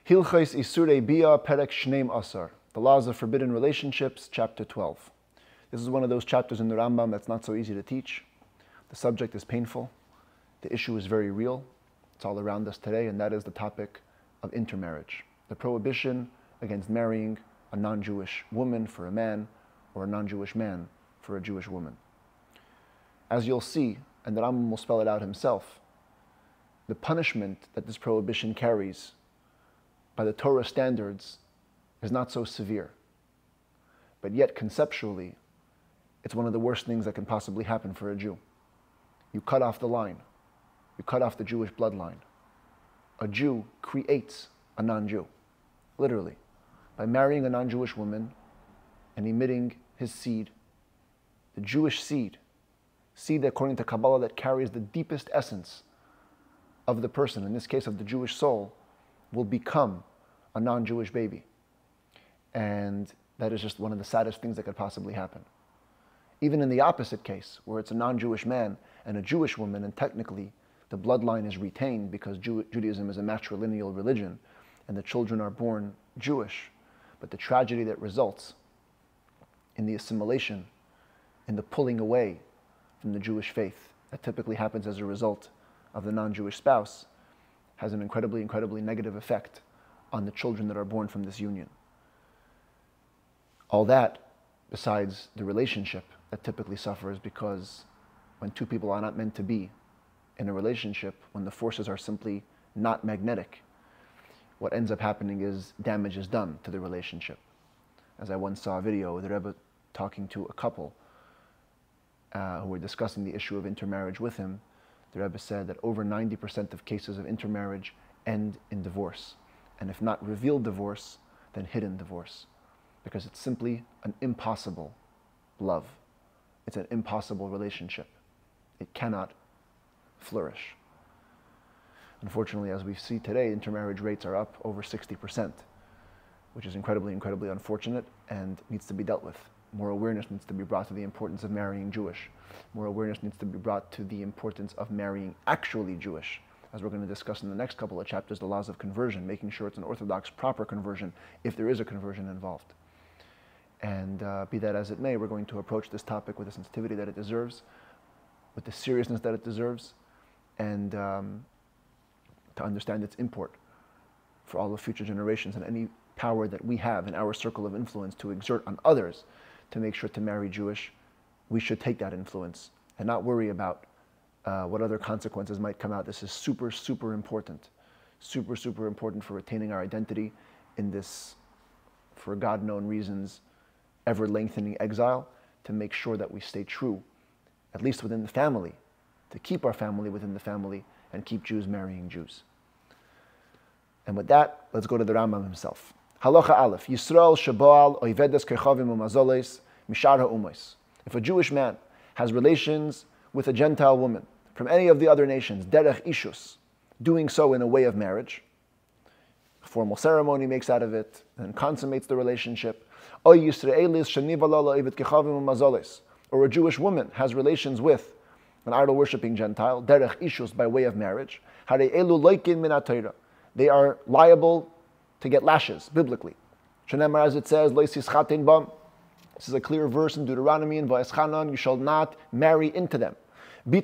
Hilchos Issurei Biah Perek Shneim Asar. The Laws of Forbidden Relationships, Chapter 12. This is one of those chapters in the Rambam that's not so easy to teach. The subject is painful. The issue is very real. It's all around us today, and that is the topic of intermarriage. The prohibition against marrying a non-Jewish woman for a man or a non-Jewish man for a Jewish woman. As you'll see, and the Rambam will spell it out himself, the punishment that this prohibition carries by the Torah standards is not so severe. But yet conceptually, it's one of the worst things that can possibly happen for a Jew. You cut off the line. You cut off the Jewish bloodline. A Jew creates a non-Jew, literally, by marrying a non-Jewish woman and emitting his seed, the Jewish seed according to Kabbalah that carries the deepest essence of the person, in this case of the Jewish soul, will become a non-Jewish baby. And that is just one of the saddest things that could possibly happen. Even in the opposite case, where it's a non-Jewish man and a Jewish woman, and technically the bloodline is retained because Judaism is a matrilineal religion, and the children are born Jewish, but the tragedy that results in the assimilation, in the pulling away from the Jewish faith, that typically happens as a result of the non-Jewish spouse, has an incredibly, incredibly negative effect on the children that are born from this union. All that, besides the relationship that typically suffers, because when two people are not meant to be in a relationship, when the forces are simply not magnetic, what ends up happening is damage is done to the relationship. As I once saw a video with the Rebbe talking to a couple who were discussing the issue of intermarriage with him, the Rebbe said that over 90% of cases of intermarriage end in divorce. And if not revealed divorce, then hidden divorce. Because it's simply an impossible love. It's an impossible relationship. It cannot flourish. Unfortunately, as we see today, intermarriage rates are up over 60%, which is incredibly, incredibly unfortunate and needs to be dealt with. More awareness needs to be brought to the importance of marrying Jewish. More awareness needs to be brought to the importance of marrying actually Jewish. As we're going to discuss in the next couple of chapters, the laws of conversion, making sure it's an Orthodox, proper conversion, if there is a conversion involved. And be that as it may, we're going to approach this topic with the sensitivity that it deserves, with the seriousness that it deserves, and to understand its import for all the future generations and any power that we have in our circle of influence to exert on others to make sure to marry Jewish. We should take that influence and not worry about what other consequences might come out. This is super, super important. Super, super important for retaining our identity in this, for God-known reasons, ever-lengthening exile, to make sure that we stay true, at least within the family, to keep our family within the family and keep Jews marrying Jews. And with that, let's go to the Rambam himself. Halacha Aleph, Yisrael Shaboal Oivedes Kechavim Umazoles Mishar HaUmos. If a Jewish man has relations with a Gentile woman from any of the other nations, derech ishus, doing so in a way of marriage, a formal ceremony makes out of it, and consummates the relationship, or a Jewish woman has relations with an idol-worshipping Gentile, derech ishus, by way of marriage, they are liable to get lashes, biblically. As it says, this is a clear verse in Deuteronomy, in Va'eschanan, you shall not marry into them. Your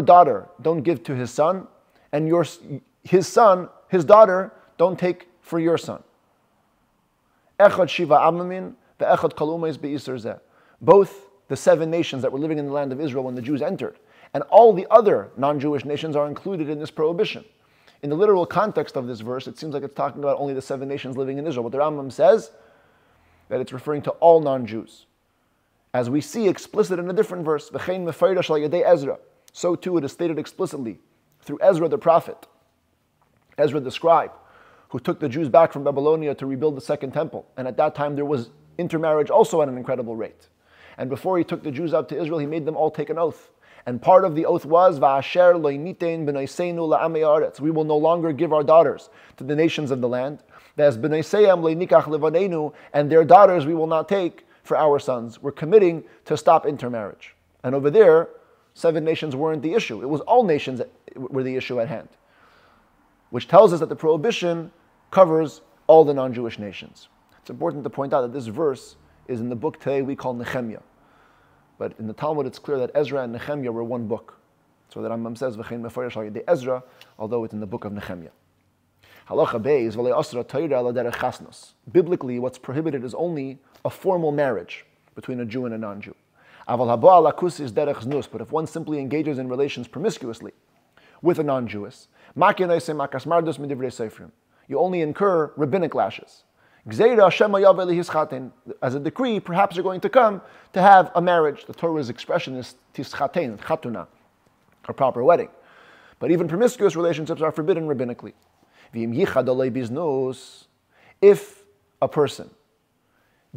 daughter don't give to his son, and his daughter don't take for your son. Both the 7 nations that were living in the land of Israel when the Jews entered, and all the other non-Jewish nations are included in this prohibition. In the literal context of this verse, it seems like it's talking about only the 7 nations living in Israel. But the Rambam says that it's referring to all non-Jews. As we see explicit in a different verse, so too it is stated explicitly through Ezra the prophet, Ezra the scribe, who took the Jews back from Babylonia to rebuild the second temple. And at that time there was intermarriage also at an incredible rate. And before he took the Jews out to Israel, he made them all take an oath. And part of the oath was, Va'asher lo nitein b'naiseinu la'amei haaretz. We will no longer give our daughters to the nations of the land. As b'naiseyam lo nikach levaneinu, and their daughters we will not take for our sons. We're committing to stop intermarriage. And over there, 7 nations weren't the issue. It was all nations that were the issue at hand. which tells us that the prohibition covers all the non-Jewish nations. It's important to point out that this verse is in the book today we call Nehemiah. But in the Talmud, it's clear that Ezra and Nehemiah were one book. So the Rambam says, V'chein mefarish al yedei Ezra, although it's in the book of Nehemiah. Halacha beis v'lei asra Torah ala derech chasnos. Biblically, what's prohibited is only a formal marriage between a Jew and a non-Jew. Aval haba ala kusis derech znus. But if one simply engages in relations promiscuously with a non-Jewess, makin oisem makas mardus midivrei seifrim, you only incur rabbinic lashes. Gzeira shema yavel hischaten. As a decree, perhaps you're going to come to have a marriage. The Torah's expression is tischaten, chatuna, a proper wedding. But even promiscuous relationships are forbidden rabbinically. If a person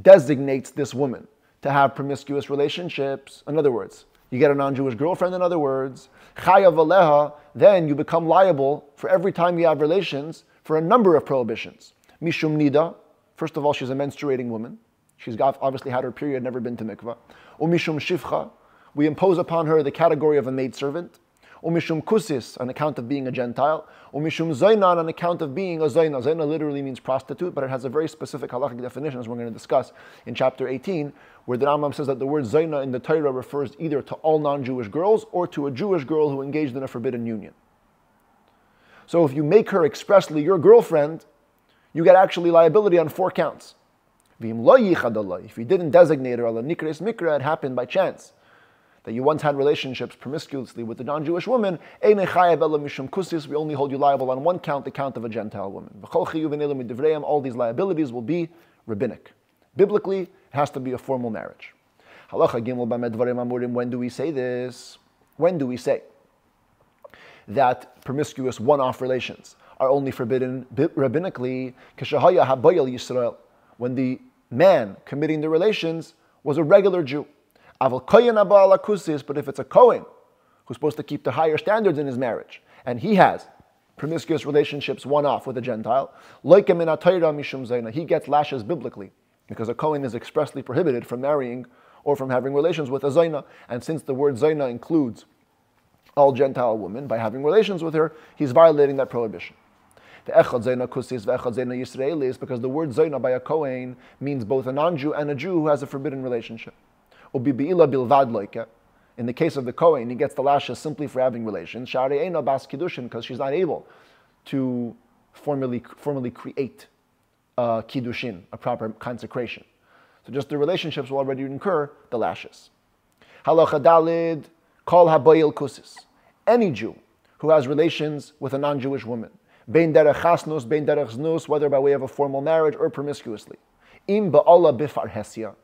designates this woman to have promiscuous relationships, in other words, you get a non-Jewish girlfriend, in other words, chayav aleha, then you become liable for every time you have relations for a number of prohibitions. Mishum nida, first of all, she's a menstruating woman. She's obviously had her period, never been to mikvah. Umishum shivcha, we impose upon her the category of a maidservant. Umishum kusis, on account of being a Gentile. Umishum zayna, on account of being a zayna. Zayna literally means prostitute, but it has a very specific halakhic definition, as we're going to discuss in chapter 18, where the Rambam says that the word zayna in the Torah refers either to all non-Jewish girls or to a Jewish girl who engaged in a forbidden union. So if you make her expressly your girlfriend, you get actually liability on 4 counts. If you didn't designate her, it happened by chance that you once had relationships promiscuously with a non-Jewish woman, we only hold you liable on 1 count, the count of a Gentile woman. All these liabilities will be rabbinic. Biblically, it has to be a formal marriage. When do we say this? When do we say that promiscuous one-off relations are only forbidden rabbinically? When the man committing the relations was a regular Jew. But if it's a Kohen who's supposed to keep the higher standards in his marriage, and he has promiscuous relationships one-off with a Gentile, he gets lashes biblically, because a Kohen is expressly prohibited from marrying or from having relations with a Zayna. And since the word Zayna includes all Gentile women, by having relations with her, he's violating that prohibition. The echad Zayna kusis ve'echad Zayna Yisraeli is because the word Zayna by a Kohen means both a non-Jew and a Jew who has a forbidden relationship. In the case of the Kohen, he gets the lashes simply for having relations. Because she's not able to formally create kiddushin, a proper consecration. So just the relationships will already incur the lashes. Halacha dalid kol habayil kusis. Any Jew who has relations with a non-Jewish woman, bein derech chasnus, bein derech znus, whether by way of a formal marriage or promiscuously, im ba'ala bifarhesia,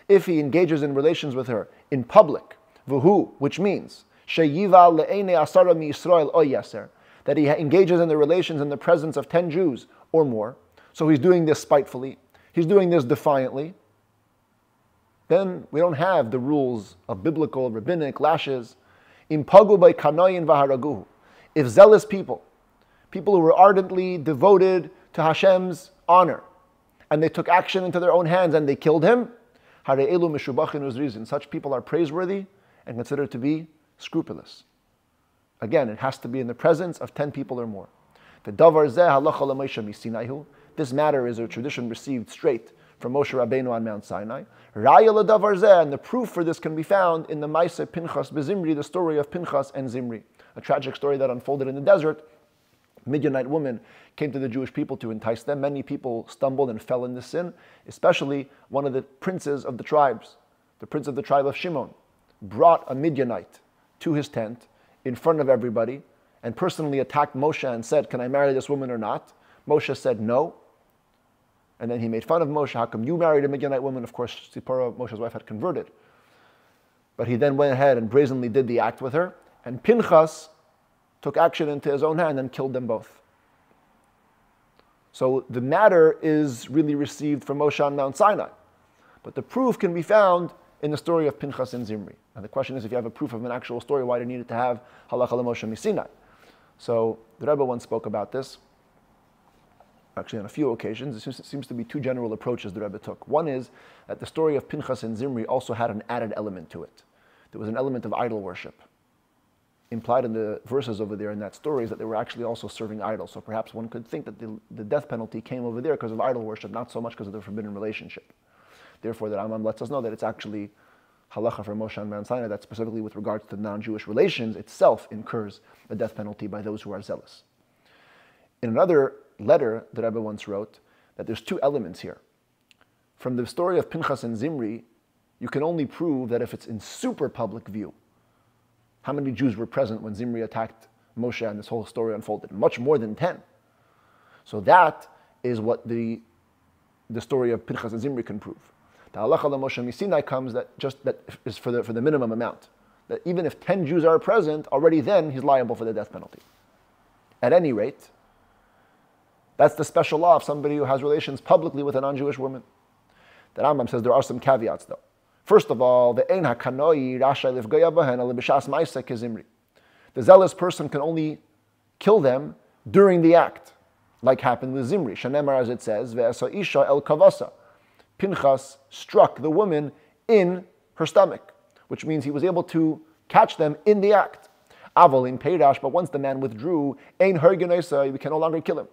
if he engages in relations with her in public, vuhu, which means sheyiva le'ene asara mi Yisrael o yaser, that he engages in the relations in the presence of 10 Jews or more, so he's doing this spitefully, he's doing this defiantly, then we don't have the rules of biblical, rabbinic lashes. Impagu by kanoyin v'haraguhu. If zealous people who were ardently devoted to Hashem's honor, and they took action into their own hands and they killed him, such people are praiseworthy and considered to be scrupulous. Again, it has to be in the presence of 10 people or more. This matter is a tradition received straight from Moshe Rabbeinu on Mount Sinai. And the proof for this can be found in the Maaseh Pinchas Bezimri, the story of Pinchas and Zimri, a tragic story that unfolded in the desert. Midianite woman came to the Jewish people to entice them. Many people stumbled and fell in this sin, especially one of the princes of the tribes, the prince of the tribe of Shimon, brought a Midianite to his tent in front of everybody and personally attacked Moshe and said, "Can I marry this woman or not?" Moshe said no. And then he made fun of Moshe. "How come you married a Midianite woman?" Of course, Zipporah, Moshe's wife, had converted. But he then went ahead and brazenly did the act with her. And Pinchas took action into his own hand and killed them both. So the matter is really received from Moshe on Mount Sinai. But the proof can be found in the story of Pinchas and Zimri. And the question is, if you have a proof of an actual story, why do you need it to have halacha l'Moshe misinai? So the Rebbe once spoke about this. Actually, on a few occasions, it seems to be 2 general approaches the Rebbe took. One is that the story of Pinchas and Zimri also had an added element to it. There was an element of idol worship. implied in the verses over there in that story is that they were actually also serving idols. So perhaps one could think that the death penalty came over there because of idol worship, not so much because of the forbidden relationship. Therefore, the Rambam lets us know that it's actually halacha for Moshe and Mount Sinai that specifically with regards to non-Jewish relations itself incurs the death penalty by those who are zealous. In another letter that Rebbe once wrote, that there's two elements here. From the story of Pinchas and Zimri, you can only prove that if it's in super public view. How many Jews were present when Zimri attacked Moshe and this whole story unfolded? Much more than 10. So that is what the story of Pinchas and Zimri can prove. The halacha of Moshe Misinai comes that is for the minimum amount. That even if 10 Jews are present, already then he's liable for the death penalty. At any rate, that's the special law of somebody who has relations publicly with a non-Jewish woman. The Rambam says there are some caveats though. First of all, the ein hakanoi rashay lifgaya bahen ala b'shas ma'aseh kezimri. The zealous person can only kill them during the act, like happened with Zimri. Shanemar, as it says, ve'asa isha el kavasa. Pinchas struck the woman in her stomach, which means he was able to catch them in the act. Aval in peirash, but once the man withdrew, ein hergenesa, we can no longer kill him.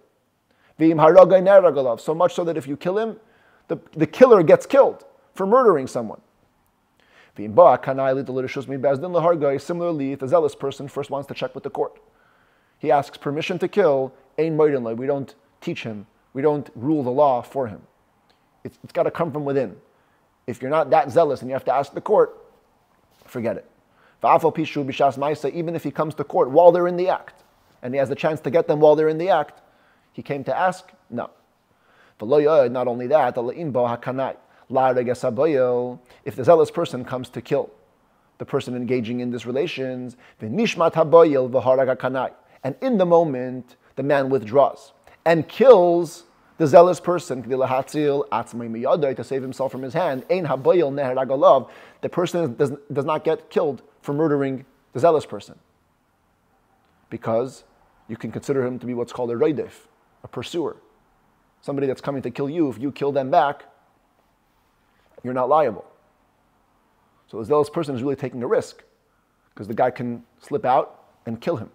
V'im haragai neragalav, so much so that if you kill him, the killer gets killed for murdering someone. Similarly, if the zealous person first wants to check with the court, he asks permission to kill. We don't teach him. We don't rule the law for him. It's got to come from within. If you're not that zealous and you have to ask the court, forget it. Even if he comes to court while they're in the act, and he has the chance to get them while they're in the act, he came to ask? No. Not only that, if the zealous person comes to kill the person engaging in these relations, and in the moment the man withdraws and kills the zealous person to save himself from his hand, the person does not get killed for murdering the zealous person, because you can consider him to be what's called a roidef, a pursuer. Somebody that's coming to kill you, if you kill them back, you're not liable. So the zealous person is really taking a risk, because the guy can slip out and kill him.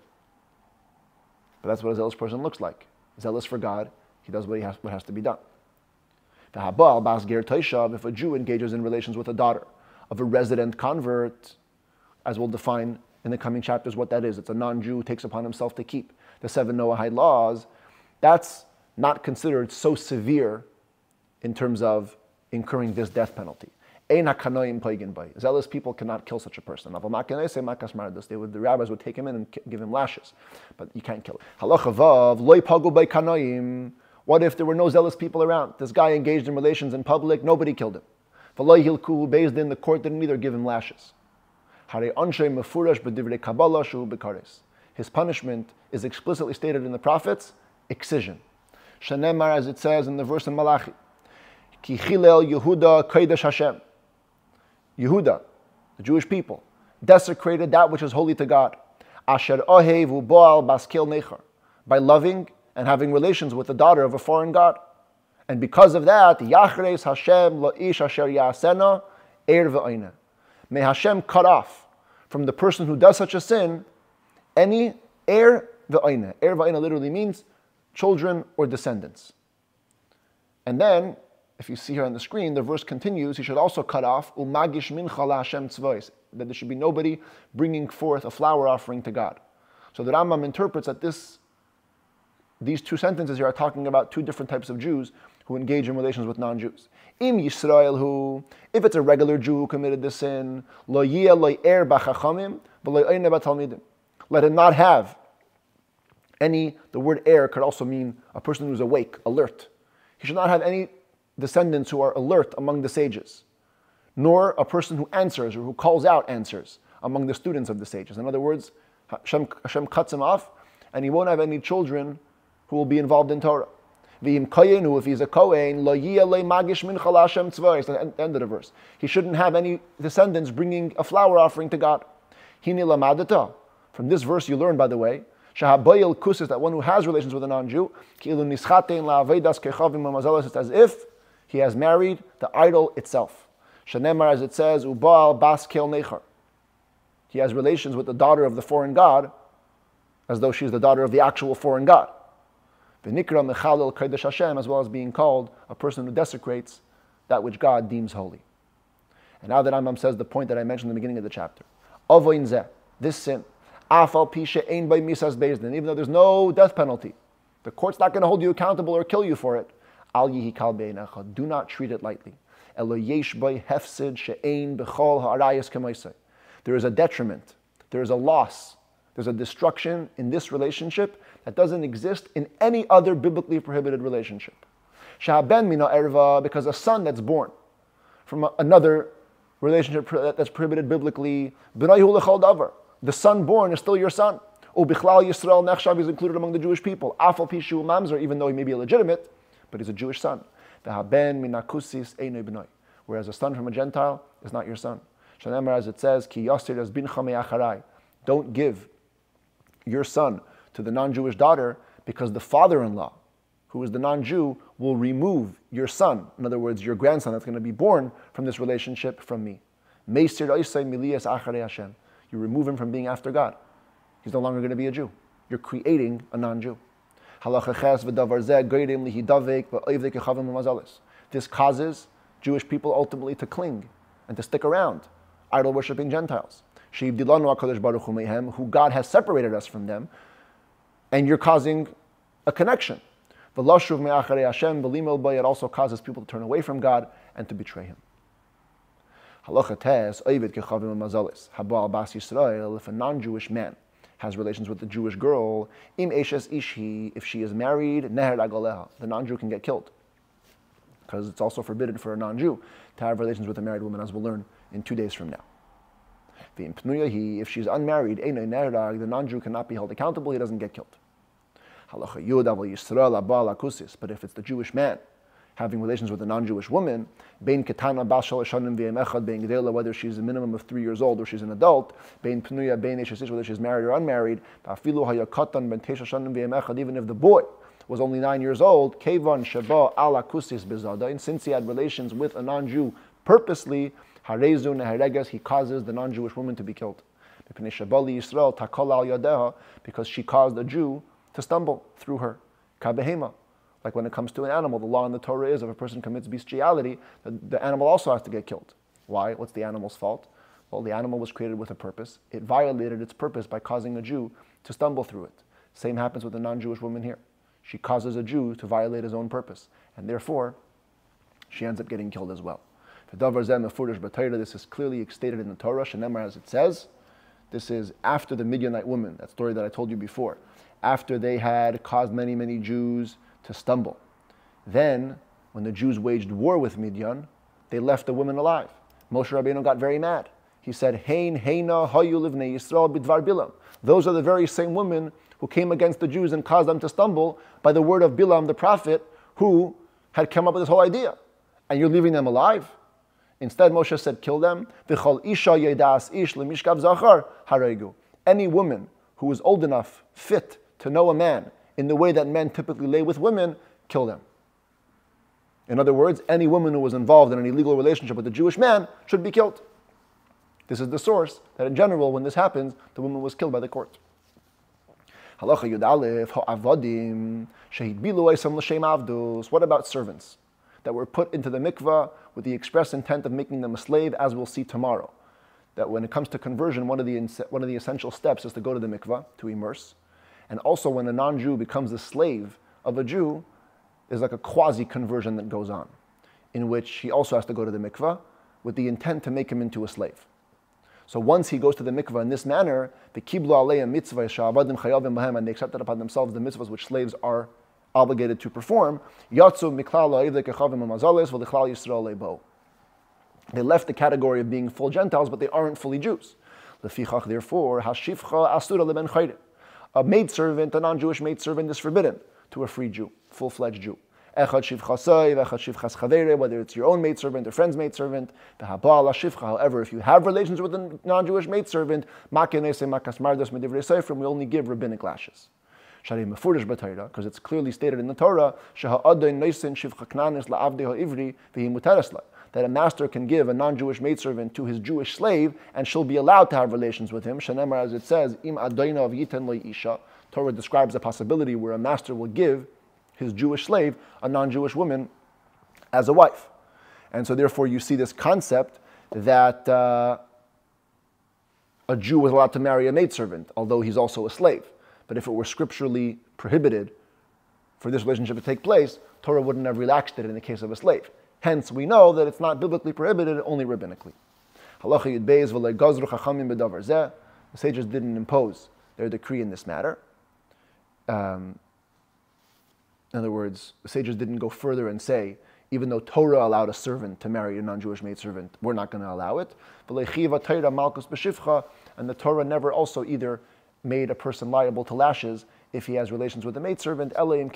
But that's what a zealous person looks like. Zealous for God, he does what has to be done. If a Jew engages in relations with a daughter of a resident convert, as we'll define in the coming chapters what that is, it's a non-Jew who takes upon himself to keep the 7 Noahide laws, that's not considered so severe in terms of incurring this death penalty. Zealous people cannot kill such a person. The rabbis would take him in and give him lashes, but you can't kill him. What if there were no zealous people around? This guy engaged in relations in public, nobody killed him. The court didn't either give him lashes. His punishment is explicitly stated in the prophets, excision. Shanemar, as it says in the verse in Malachi, Ki Chilel Yehuda Kodesh Hashem. Yehuda, the Jewish people, desecrated that which is holy to God. Asher Ohev Uboal Baskel Nechar, by loving and having relations with the daughter of a foreign god. And because of that, Yachreis Hashem Lo'ish Asher Yasena Er Ve'oina. May Hashem cut off from the person who does such a sin any Er Ve'oina. Er Ve'oina literally means children or descendants. And then, if you see here on the screen, the verse continues, he should also cut off Umagish Mincha LaHashem Tzvois, that there should be nobody bringing forth a flower offering to God. So the Rambam interprets that these two sentences here are talking about two different types of Jews who engage in relations with non-Jews. Im Yisrael hu, if it's a regular Jew who committed the sin, lo yeh lo er b'chachamim, v'lo yeineh b'talmidim. Let him not have any, the word er could also mean a person who's awake, alert. He should not have any descendants who are alert among the sages, nor a person who answers or who calls out answers among the students of the sages. In other words, Hashem cuts him off, and he won't have any children who will be involved in Torah. V'im koyenu, if he's a kohen, lo yeh lo magish mincha LaHashem tzvos. The end of the verse. He shouldn't have any descendants bringing a flower offering to God. Hini lamadata. From this verse you learn, by the way, shahabayil kusis, that one who has relations with a non-Jew, ki'ilu nischatein la'avedas kechavim mamazalos, it's as if he has married the idol itself. Shanemar, as it says, ubal bas kel nechar. he has relations with the daughter of the foreign god, as though she's the daughter of the actual foreign god. V'nikra mechalel kodesh Hashem, as well as being called a person who desecrates that which God deems holy. And now the Rambam says the point that I mentioned in the beginning of the chapter. Avoin zeh, this sin, afal pishe ein by misas bezdin, even though there's no death penalty, the court's not going to hold you accountable or kill you for it. Al yihi kal beinecha, do not treat it lightly. Elo yesh by hefsid she'ein b'chol ha'arayas k'maisei. There is a detriment, there is a loss, there's a destruction in this relationship that doesn't exist in any other biblically prohibited relationship. Sha'ben mina erva, because a son that's born from another relationship that's prohibited biblically, b'naihu l'chol davar, the son born is still your son. Ubichlal Yisrael nechshav is included among the Jewish people. Afal pishu mamzer, even though he may be illegitimate, but he's a Jewish son. V'haben minakusis einoi b'noi, whereas a son from a Gentile is not your son. Shanemar, as it says, ki yasir as bin chamei acharai, don't give your son to the non-Jewish daughter, because the father-in-law, who is the non-Jew, will remove your son, in other words, your grandson that's going to be born from this relationship, from me. Meisir oisei miliyas acharei Hashem. You remove him from being after God. He's no longer going to be a Jew. You're creating a non-Jew. This causes Jewish people ultimately to cling and to stick around idol-worshipping Gentiles, who God has separated us from them, and you're causing a connection. It also causes people to turn away from God and to betray Him. If a non-Jewish man has relations with the Jewish girl, if she is married, the non-Jew can get killed. Because it's also forbidden for a non-Jew to have relations with a married woman, as we'll learn in 2 days from now. If she's unmarried, the non-Jew cannot be held accountable, he doesn't get killed. But if it's the Jewish man having relations with a non-Jewish woman, whether she's a minimum of 3 years old or she's an adult, whether she's married or unmarried, even if the boy was only 9 years old, and since he had relations with a non-Jew purposely, he causes the non-Jewish woman to be killed. Because she caused a Jew to stumble through her. Like when it comes to an animal, the law in the Torah is if a person commits bestiality, the animal also has to get killed. Why? What's the animal's fault? Well, the animal was created with a purpose. It violated its purpose by causing a Jew to stumble through it. Same happens with the non-Jewish woman here. She causes a Jew to violate his own purpose, and therefore, she ends up getting killed as well. This is clearly stated in the Torah, Shenemar, as it says. This is after the Midianite woman, that story that I told you before. After they had caused many, many Jews to stumble. Then, when the Jews waged war with Midian, they left the women alive. Moshe Rabbeinu got very mad. He said, Hein, Heina, Hayu livnei Yisrael bidvar Bilam. Those are the very same women who came against the Jews and caused them to stumble by the word of Bilam, the prophet, who had come up with this whole idea. And you're leaving them alive? Instead, Moshe said, kill them. V'chol isha yedas ish lemishkav zachar haregu. Any woman who is old enough, fit to know a man in the way that men typically lay with women, kill them. In other words, any woman who was involved in an illegal relationship with a Jewish man should be killed. This is the source that in general, when this happens, the woman was killed by the court. Halacha Yud Aleph, ha'avadim, shehid bilu eisam l'shem avdus. What about servants that were put into the mikvah with the express intent of making them a slave, as we'll see tomorrow? That when it comes to conversion, one of the essential steps is to go to the mikvah, to immerse. And also when a non-Jew becomes a slave of a Jew, there's like a quasi-conversion that goes on, in which he also has to go to the mikvah with the intent to make him into a slave. So once he goes to the mikvah in this manner, the kiblu aleim mitzvah sha'avadim chayavim bahem, and they accepted upon themselves the mitzvahs which slaves are obligated to perform. Yatsu miklal ha'ivdei kechavim ha'mazales v'lichlal Yisrael lebo. They left the category of being full Gentiles, but they aren't fully Jews. Lefichach, therefore, hashifcha asura leben chayrim. A maidservant, a non-Jewish maidservant, is forbidden to a free Jew, full-fledged Jew. Whether it's your own maidservant or friend's maidservant. However, if you have relations with a non-Jewish maidservant, we only give rabbinic lashes. Because it's that a master can give a non-Jewish maidservant to his Jewish slave, and she'll be allowed to have relations with him. Shenemar, as it says, im adoinav yiten lo isha. Torah describes a possibility where a master will give his Jewish slave a non-Jewish woman as a wife. And so therefore you see this concept that a Jew was allowed to marry a maidservant, although he's also a slave. But if it were scripturally prohibited for this relationship to take place, Torah wouldn't have relaxed it in the case of a slave. Hence, we know that it's not biblically prohibited, only rabbinically. The sages didn't impose their decree in this matter. In other words, the sages didn't go further and say, even though Torah allowed a servant to marry a non-Jewish maidservant, we're not going to allow it. And the Torah never also either made a person liable to lashes if he has relations with a maidservant, unless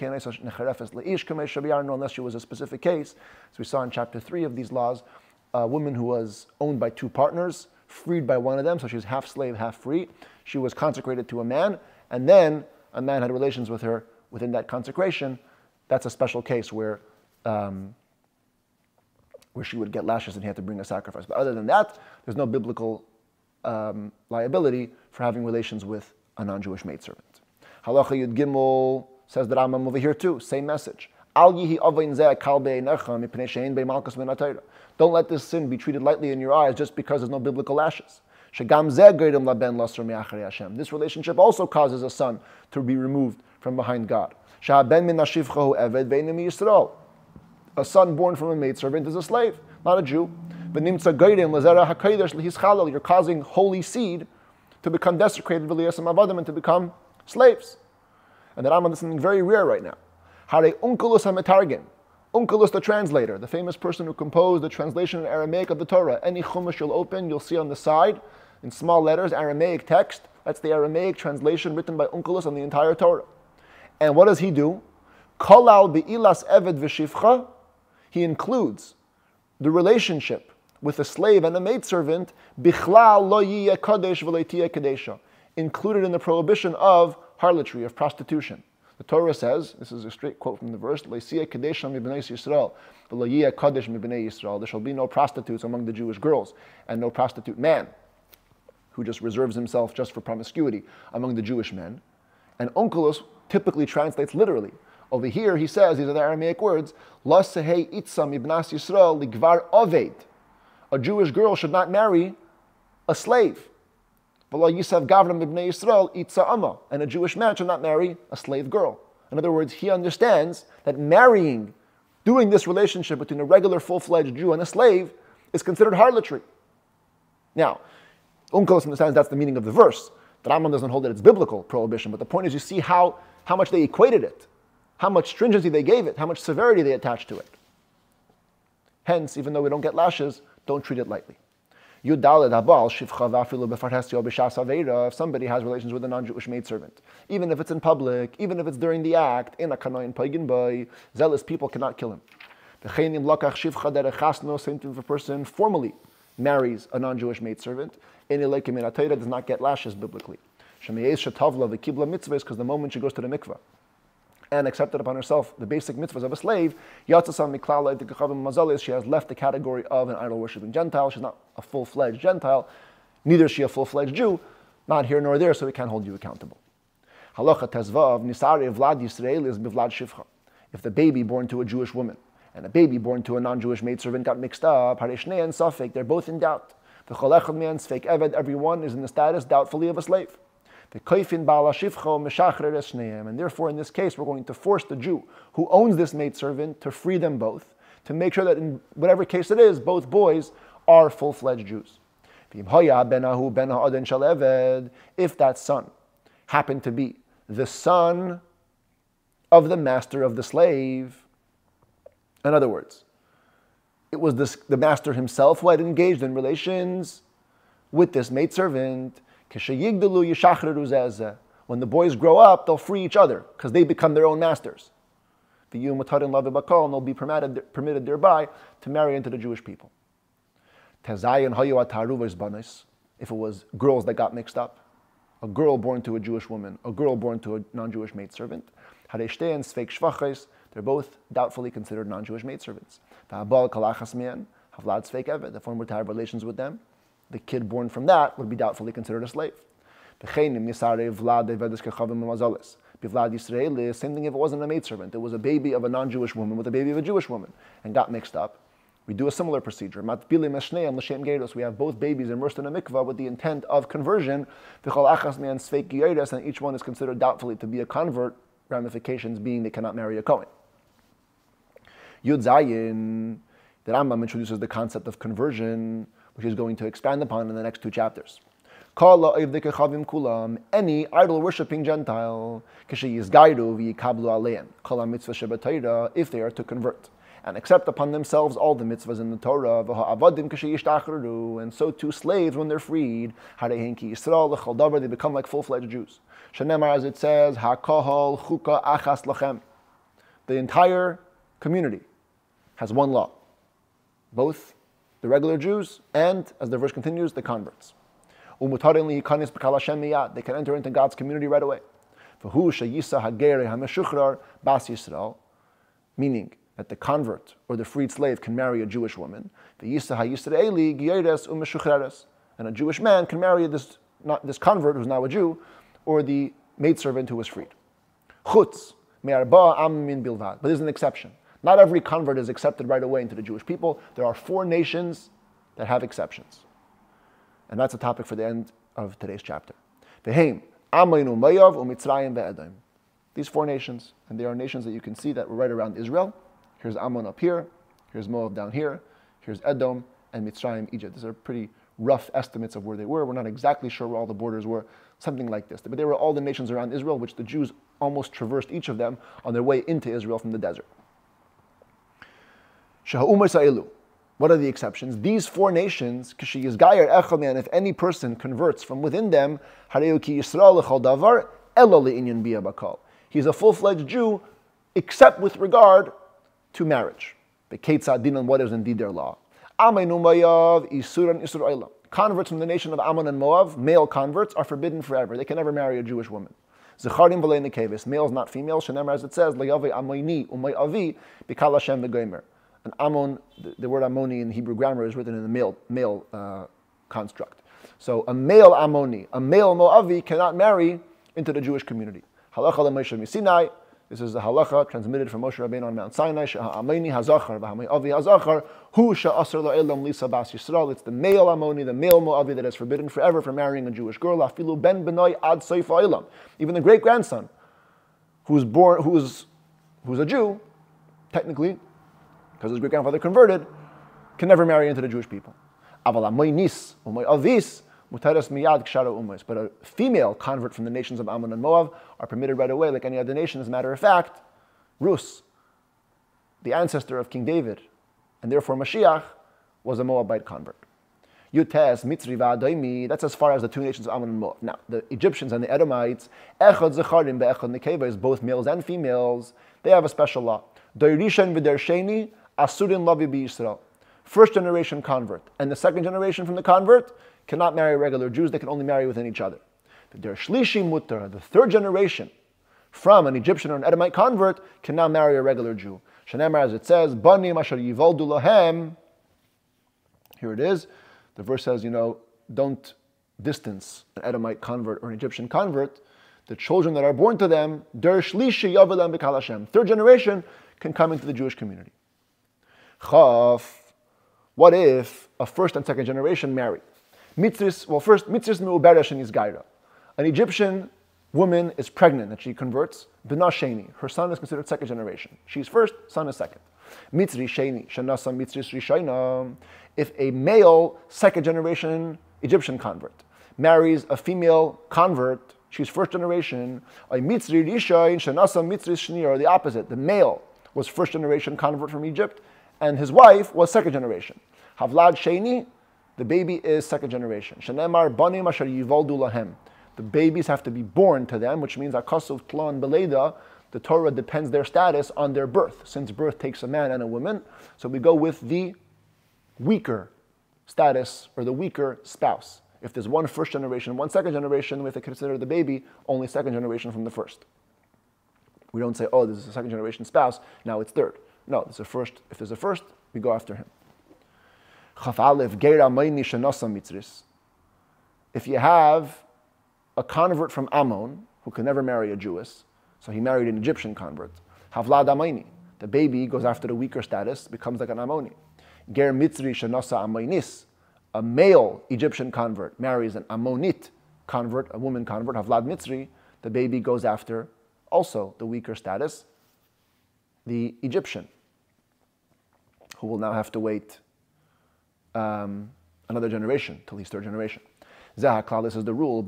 she was a specific case. As we saw in chapter 3 of these laws, a woman who was owned by two partners, freed by one of them, so she was half slave, half free. She was consecrated to a man, and then a man had relations with her within that consecration. That's a special case where she would get lashes and he had to bring a sacrifice. But other than that, there's no biblical liability for having relations with a non-Jewish maidservant. Halacha Yud Gimel says the Rambam over here too, same message. Don't let this sin be treated lightly in your eyes just because there's no biblical lashes. This relationship also causes a son to be removed from behind God. A son born from a maidservant is a slave, not a Jew. You're causing holy seed to become desecrated and to become slaves. And the Rambam is something very rare right now. Hare Unkelus HaMetargim. Unkelus, the translator, the famous person who composed the translation in Aramaic of the Torah. Any chumash you'll open, you'll see on the side, in small letters, Aramaic text. That's the Aramaic translation written by Unkelus on the entire Torah. And what does he do? Kolal bi'ilas eved v'shivcha. He includes the relationship with a slave and a maidservant, bichlal lo yiyeh kadesh v'lo tiyeh kadesha, included in the prohibition of harlotry, of prostitution. The Torah says, this is a straight quote from the verse, Leisiyeh kadesha mibnei Yisrael, v'lo yiyeh kadesh mibnei Yisrael. There shall be no prostitutes among the Jewish girls, and no prostitute man, who just reserves himself just for promiscuity among the Jewish men. And Onkelos typically translates literally. Over here he says, these are the Aramaic words, La sehei itza mibnas Yisrael ligvar oved. A Jewish girl should not marry a slave. And a Jewish man should not marry a slave girl. In other words, he understands that marrying, doing this relationship between a regular full-fledged Jew and a slave is considered harlotry. Now, Unkelos understands that's the meaning of the verse. The Rambam doesn't hold that it's biblical prohibition, but the point is you see how much they equated it, how much stringency they gave it, how much severity they attached to it. Hence, even though we don't get lashes, don't treat it lightly. If somebody has relations with a non-Jewish maidservant, even if it's in public, even if it's during the act, in a kanoin pagan by, zealous people cannot kill him. Same thing if a person formally marries a non-Jewish maidservant, does not get lashes biblically. Because the moment she goes to the mikveh and accepted upon herself the basic mitzvahs of a slave, she has left the category of an idol-worshipping Gentile. She's not a full-fledged Gentile, neither is she a full-fledged Jew, not here nor there, so we can't hold you accountable. If the baby born to a Jewish woman and a baby born to a non-Jewish maidservant got mixed up, they're both in doubt. Everyone is in the status, doubtfully, of a slave. And therefore, in this case, we're going to force the Jew who owns this maidservant to free them both, to make sure that in whatever case it is, both boys are full-fledged Jews. If that son happened to be the son of the master of the slave, in other words, it was the master himself who had engaged in relations with this maidservant. When the boys grow up, they'll free each other because they become their own masters. And they'll be permitted thereby to marry into the Jewish people. If it was girls that got mixed up, a girl born to a Jewish woman, a girl born to a non-Jewish maidservant, they're both doubtfully considered non-Jewish maidservants. Havlad Sveik Eved. If one were to have relations with them, the kid born from that would be doubtfully considered a slave. Same thing if it wasn't a maidservant, it was a baby of a non-Jewish woman with a baby of a Jewish woman and got mixed up. We do a similar procedure. We have both babies immersed in a mikvah with the intent of conversion, and each one is considered doubtfully to be a convert, ramifications being they cannot marry a Kohen. Yud Zayin, the Rambam introduces the concept of conversion, which he's going to expand upon in the next 2 chapters. Any idol-worshipping Gentile, if they are to convert and accept upon themselves all the mitzvahs in the Torah, and so too slaves when they're freed, they become like full-fledged Jews. As it says, the entire community has one law, both the regular Jews and, as the verse continues, the converts. They can enter into God's community right away. Meaning that the convert or the freed slave can marry a Jewish woman. And a Jewish man can marry this convert who's now a Jew, or the maidservant who was freed. But there's an exception. Not every convert is accepted right away into the Jewish people. There are 4 nations that have exceptions. And that's a topic for the end of today's chapter. These 4 nations, and they are nations that you can see that were right around Israel. Here's Ammon up here, here's Moab down here, here's Edom, and Mitzrayim, Egypt. These are pretty rough estimates of where they were. We're not exactly sure where all the borders were, something like this. But they were all the nations around Israel, which the Jews almost traversed each of them on their way into Israel from the desert. What are the exceptions? These 4 nations, if any person converts from within them, he's a full-fledged Jew, except with regard to marriage. What is indeed their law? Converts from the nation of Ammon and Moab, male converts, are forbidden forever. They can never marry a Jewish woman. Males, not females, as it says, and Ammon, the word Ammoni in Hebrew grammar is written in the male construct. So a male Ammoni, a male Moavi cannot marry into the Jewish community. Halacha l'Moshe Misinai. This is the halacha transmitted from Moshe Rabbeinu on Mount Sinai. She'ha'amoni hazachar v'ha'moavi hazachar hu she'asar la'elam lisa bas Yisrael. It's the male Ammoni, the male Moavi that is forbidden forever from marrying a Jewish girl. Afilu ben benoi ad soif ha'olam. Even the great grandson, who's a Jew, technically, because his great grandfather converted, can never marry into the Jewish people. But a female convert from the nations of Ammon and Moab are permitted right away, like any other nation. As a matter of fact, Rus, the ancestor of King David, and therefore Mashiach, was a Moabite convert. Yutes, Mitzri, Va'adaimi, that's as far as the 2 nations of Ammon and Moab. Now, the Egyptians and the Edomites, Echad Zecharim, Be'echad Nekeva, is both males and females. They have a special law. Doirishan v'der sheni, Asurin Lavi B'Yisrael. First generation convert and the second generation from the convert cannot marry regular Jews. They can only marry within each other. The Shlishi Mutter, the 3rd generation from an Egyptian or an Edomite convert, can now marry a regular Jew. Shenemar, as it says, Banim asher yivoldu lahem. Here it is. The verse says, don't distance an Edomite convert or an Egyptian convert. The children that are born to them, Der Shlishi Yavelam B'Kal Hashem. 3rd generation can come into the Jewish community. Chaf. What if a 1st and 2nd generation marry? Mitzris me'uberesh and Yizgaira. An Egyptian woman is pregnant and she converts. B'na sheni. Her son is considered 2nd generation. She's 1st, son is 2nd. Mitzri sheni. Shanasa mitzris rishayna. If a male 2nd generation Egyptian convert marries a female convert, she's 1st generation. A mitzri rishayn shanasa mitzris shni, or the opposite. The male was 1st generation convert from Egypt, and his wife was 2nd generation. Havlad Sheni, the baby is 2nd generation. Shenemar Banim Asher Yivoldu Lahem. The babies have to be born to them, which means Akasuf Tlan Beleda, the Torah depends their status on their birth. Since birth takes a man and a woman, so we go with the weaker status or the weaker spouse. If there's one 1st generation, one 2nd generation, we have to consider the baby only 2nd generation from the 1st. We don't say, oh, this is a 2nd generation spouse, now it's 3rd. No, there's a 1st. If there's a 1st, we go after him. If you have a convert from Ammon who could never marry a Jewess, so he married an Egyptian convert, Havlad Amayni, the baby goes after the weaker status, becomes like an Ammoni. Ger Mitzri Shanasa Amaynis, a male Egyptian convert marries an Ammonit convert, a woman convert, Havlad Mitzri, the baby goes after also the weaker status, the Egyptian, who will now have to wait another generation till he's third generation. This is the rule.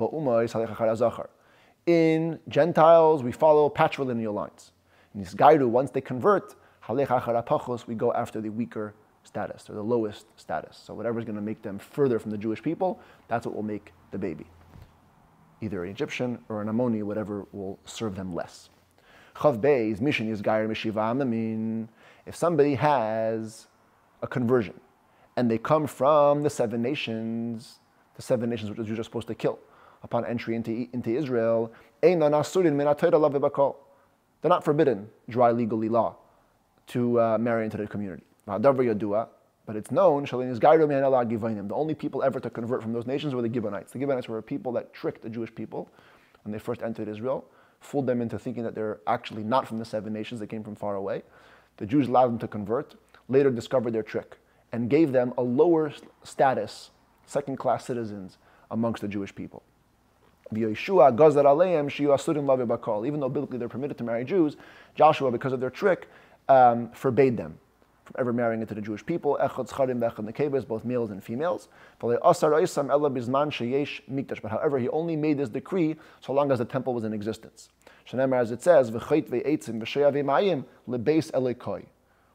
In Gentiles, we follow patrilineal lines. In Nisgairu, once they convert, we go after the weaker status, or the lowest status. So whatever is going to make them further from the Jewish people, that's what will make the baby. Either an Egyptian or an Ammoni, whatever will serve them less. If somebody has a conversion, and they come from the seven nations which the Jews are supposed to kill upon entry into Israel, they're not forbidden, dry legally law, to marry into the community. But it's known, the only people ever to convert from those nations were the Gibeonites. The Gibeonites were people that tricked the Jewish people when they first entered Israel, fooled them into thinking that they're actually not from the seven nations, they came from far away. The Jews allowed them to convert, later discovered their trick, and gave them a lower status, second-class citizens amongst the Jewish people. Even though biblically they're permitted to marry Jews, Joshua, because of their trick, forbade them from ever marrying into the Jewish people, both males and females. But however, he only made this decree so long as the temple was in existence. As it says,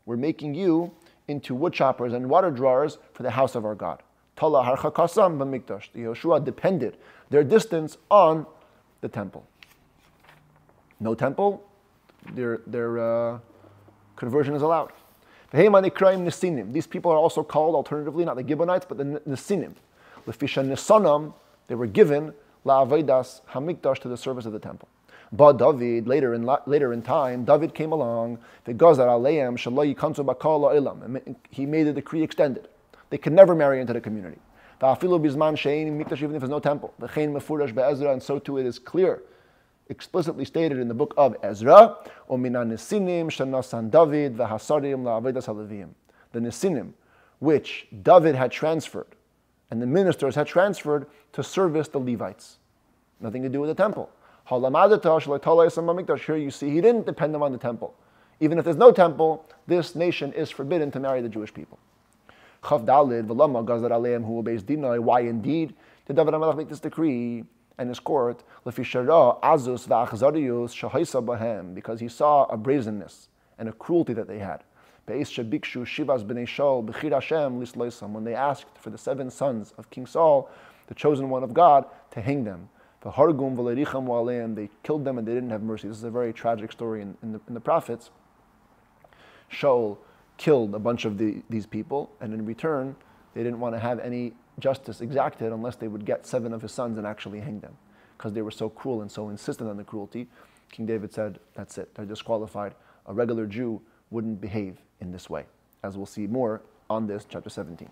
we're making you into wood choppers and water drawers for the house of our God. The Yehoshua depended their distance on the temple. No temple, their conversion is allowed. These people are also called, alternatively, not the Gibeonites, but the Nesinim. They were given la'avodas hamikdash, to the service of the temple. But David, later in time, David came along. He made the decree extended. They could never marry into the community. Even if there's no temple. And so too it is clear, explicitly stated in the book of Ezra, the Nesinim, which David had transferred, and the ministers had transferred to service the Levites. Nothing to do with the temple. Here you see, he didn't depend on the temple. Even if there's no temple, this nation is forbidden to marry the Jewish people. Why indeed did David HaMelech make this decree and his court? Because he saw a brazenness and a cruelty that they had. When they asked for the 7 sons of King Saul, the chosen one of God, to hang them. They killed them and they didn't have mercy. This is a very tragic story in the prophets. Shaul killed a bunch of these people, and in return, they didn't want to have any justice exacted unless they would get 7 of his sons and actually hang them. Because they were so cruel and so insistent on the cruelty, King David said, that's it, they're disqualified. A regular Jew wouldn't behave in this way, as we'll see more on this, chapter 17.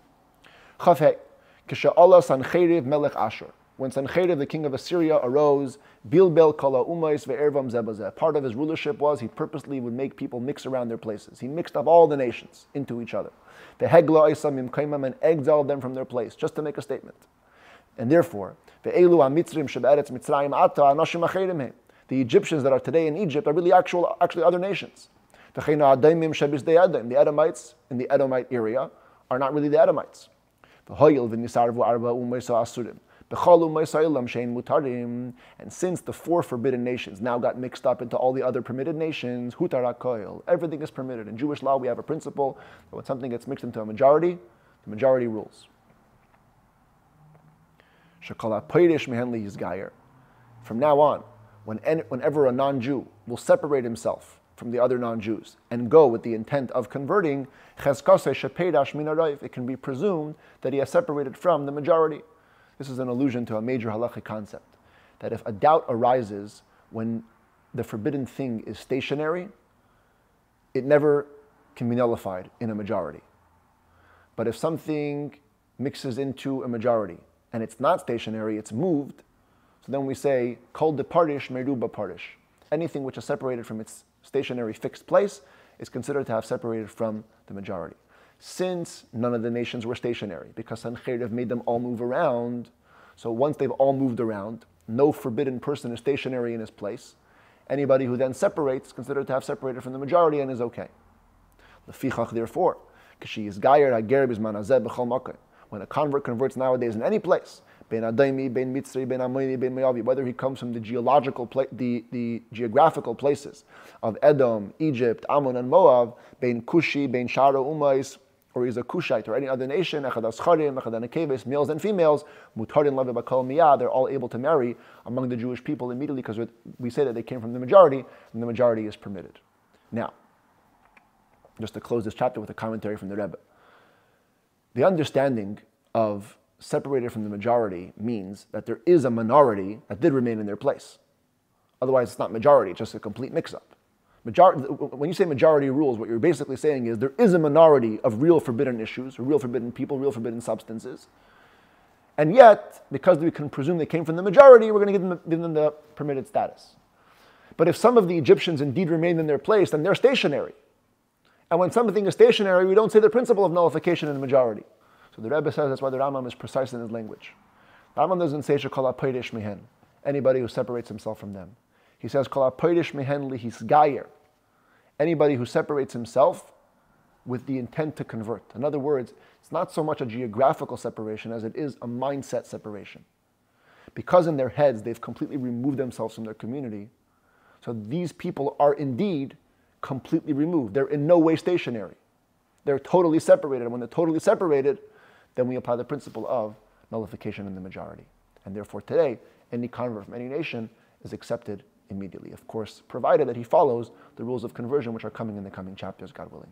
When Sancheriv, the king of Assyria, arose, Bilbel kala umais ve'ervam zebazeh. Part of his rulership was he purposely would make people mix around their places. He mixed up all the nations into each other. Ve'hegla isamim kaimam, and exiled them from their place, just to make a statement. And therefore, ve'elu ha'mitzrim shebe'eretz mitzrayim ata anashim acherim he. The Egyptians that are today in Egypt are really actually other nations. V'cheina adaimim shebisdei Edom. The Edomites in the Edomite area are not really the Edomites. V'hoyil v'nisarvu arba umais asurim. And since the 4 forbidden nations now got mixed up into all the other permitted nations, everything is permitted. In Jewish law, we have a principle that when something gets mixed into a majority, the majority rules. From now on, whenever a non-Jew will separate himself from the other non-Jews and go with the intent of converting, it can be presumed that he has separated from the majority. This is an allusion to a major halachic concept, that if a doubt arises when the forbidden thing is stationary, it never can be nullified in a majority. But if something mixes into a majority, and it's not stationary, it's moved, so then we say, kol de parish meruba parish. Anything which is separated from its stationary fixed place is considered to have separated from the majority. Since none of the nations were stationary, because Sancheriv made them all move around, so once they've all moved around, no forbidden person is stationary in his place. Anybody who then separates is considered to have separated from the majority and is okay. Lefichach, therefore, when a convert converts nowadays in any place, whether he comes from the geographical places of Edom, Egypt, Ammon, and Moab, bein Kushi, bein Shara Umais, or he's a Kushite or any other nation, males and females, they're all able to marry among the Jewish people immediately because we say that they came from the majority, and the majority is permitted. Now, just to close this chapter with a commentary from the Rebbe. The understanding of separated from the majority means that there is a minority that did remain in their place. Otherwise, it's not majority, it's just a complete mix-up. When you say majority rules, what you're basically saying is there is a minority of real forbidden issues, real forbidden people, real forbidden substances. And yet, because we can presume they came from the majority, we're going to give them the permitted status. But if some of the Egyptians indeed remain in their place, then they're stationary. And when something is stationary, we don't say the principle of nullification in the majority. So the Rebbe says that's why the Rambam is precise in his language. The Rambam doesn't say shekol ha'podesh mihen, anybody who separates himself from them. He says kol ha'podesh mihen lihisgayer, anybody who separates himself with the intent to convert. In other words, it's not so much a geographical separation as it is a mindset separation. Because in their heads they've completely removed themselves from their community, so these people are indeed completely removed. They're in no way stationary. They're totally separated. And when they're totally separated, then we apply the principle of nullification in the majority. And therefore today, any convert from any nation is accepted immediately. Of course, provided that he follows the rules of conversion which are coming in the coming chapters, God willing.